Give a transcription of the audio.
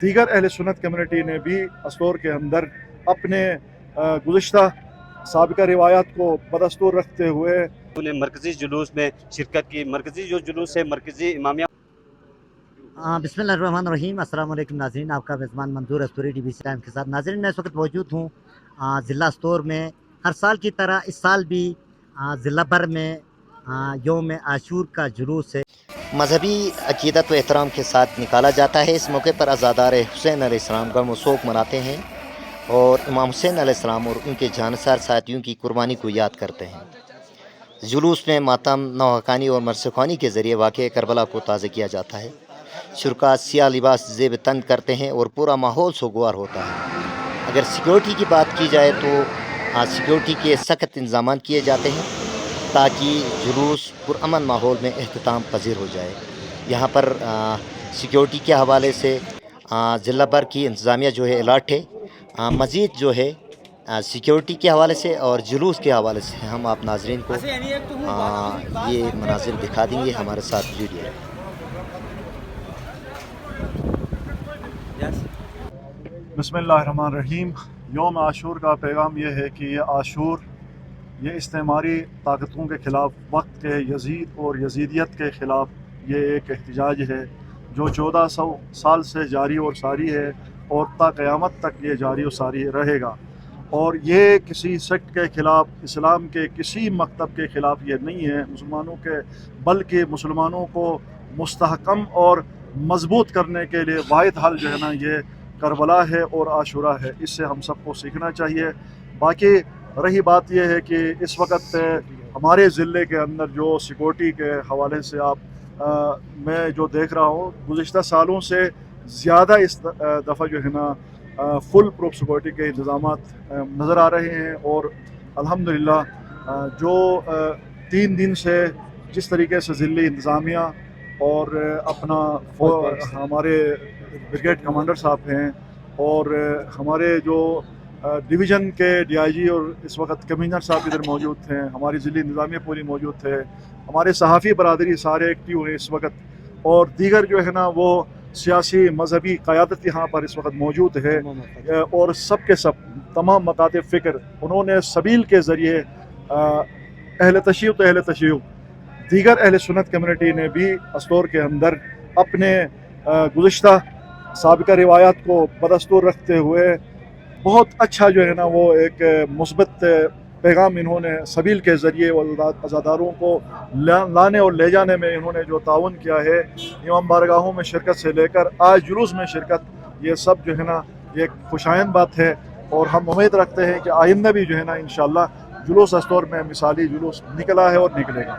दीगर अहल सुन्नत कम्युनिटी ने भी अस्टोर के अंदर अपने गुज़िश्ता साबिका रिवायात को बदस्तूर रखते हुए उन्हें मरकज़ी जुलूस में शिरकत की। मरकज़ी जो जुलूस है मरकज़ी इमामिया बिस्मिल्लाहिर्रहमानिर्रहीम। अस्सलाम वालेकुम नाज़रीन, आपका मेज़बान मंजूर अस्तूरी DBC टाइम के साथ। नाज़रीन, मैं इस वक्त मौजूद हूँ ज़िला अस्टोर में। हर साल की तरह इस साल भी ज़िला भर में यौम आशूर का जुलूस है मजहबी अकीदत व एहतराम के साथ निकाला जाता है। इस मौके पर अज़ादार हुसैन अलैहिस्सलाम गम व शोक मनाते हैं और इमाम हुसैन अलैहिस्सलाम और उनके जानसार साथियों की कुर्बानी को याद करते हैं। जुलूस में मातम, नौहकानी और मरसखानी के ज़रिए वाक़या करबला को ताज़ा किया जाता है। शुरका सियाह लिबास ज़ेब तन करते हैं और पूरा माहौल सोगवार होता है। अगर सिक्योरिटी की बात की जाए तो सिक्योरिटी के सख्त इंतज़ाम किए जाते हैं ताकि जुलूस पुरअमन माहौल में एहतमाम पज़ीर हो जाए। यहाँ पर सिक्योरिटी के हवाले से ज़िला भर की इंतज़ामिया जो है अलर्ट है। मज़ीद जो है सिक्योरिटी के हवाले से और जुलूस के हवाले से हम आप नाज़रीन को ये मनाज़िर दिखा देंगे। हमारे साथ जुड़िए। बिस्मिल्लाहिर्रहमानिर्रहीम। यौम आशूर का पैगाम यह है कि ये आशूर ये इस्तेमारी ताकतों के ख़िलाफ़, वक्त के यजीद और यजीदियत के ख़िलाफ़ ये एक एहतजाज है जो 1400 साल से जारी और सारी है और ता क़यामत तक ये जारी और सारी रहेगा। और ये किसी सेक्ट के ख़िलाफ़, इस्लाम के किसी मकतब के ख़िलाफ़ ये नहीं है मुसलमानों के, बल्कि मुसलमानों को मुस्तहकम और मजबूत करने के लिए वाहिद हल जो है ना ये करबला है और आशूरा है। इससे हम सबको सीखना चाहिए। बाकी रही बात यह है कि इस वक्त हमारे ज़िले के अंदर जो सिक्योरिटी के हवाले से मैं जो देख रहा हूँ, गुज़िश्ता सालों से ज़्यादा इस दफ़ा जो है ना फुल प्रूफ सिक्योरिटी के इंतज़ाम नज़र आ रहे हैं। और अल्हम्दुलिल्लाह जो 3 दिन से जिस तरीके से ज़िली इंतज़ामिया और अपना हमारे ब्रिगेड कमांडर साहब हैं और हमारे जो डिवीज़न के DIG और इस वक्त कमिश्नर साहब इधर मौजूद थे, हमारी ज़िली इंतज़ामिया पूरी मौजूद थे, हमारे सहाफ़ी बरादरी सारे एक्टिव हैं इस वक्त, और दीगर जो है ना वो सियासी मजहबी क़यादत यहाँ पर इस वक्त मौजूद है। और सब के सब तमाम मकातिब फ़िक्र उन्होंने सबील के ज़रिए अहल तशय्युअ तो अहल तशय्युअ, दीगर अहल सुन्नत कम्युनिटी ने भी अस्टोर के अंदर अपने गुज़िश्ता साबिका रिवायात को बदस्तूर रखते हुए बहुत अच्छा जो है ना वो एक मुस्बत पैगाम इन्होंने सबील के ज़रिए अज़ादारों को लाने और ले जाने में इन्होंने जो ताउन किया है, इमाम बारगाहों में शिरकत से लेकर आज जुलूस में शिरकत, ये सब जो है ना ये खुशाइंद बात है। और हम उम्मीद रखते हैं कि आइंदा भी जो है ना इंशाअल्लाह जुलूस अस्टोर में मिसाली जुलूस निकला है और निकलेगा।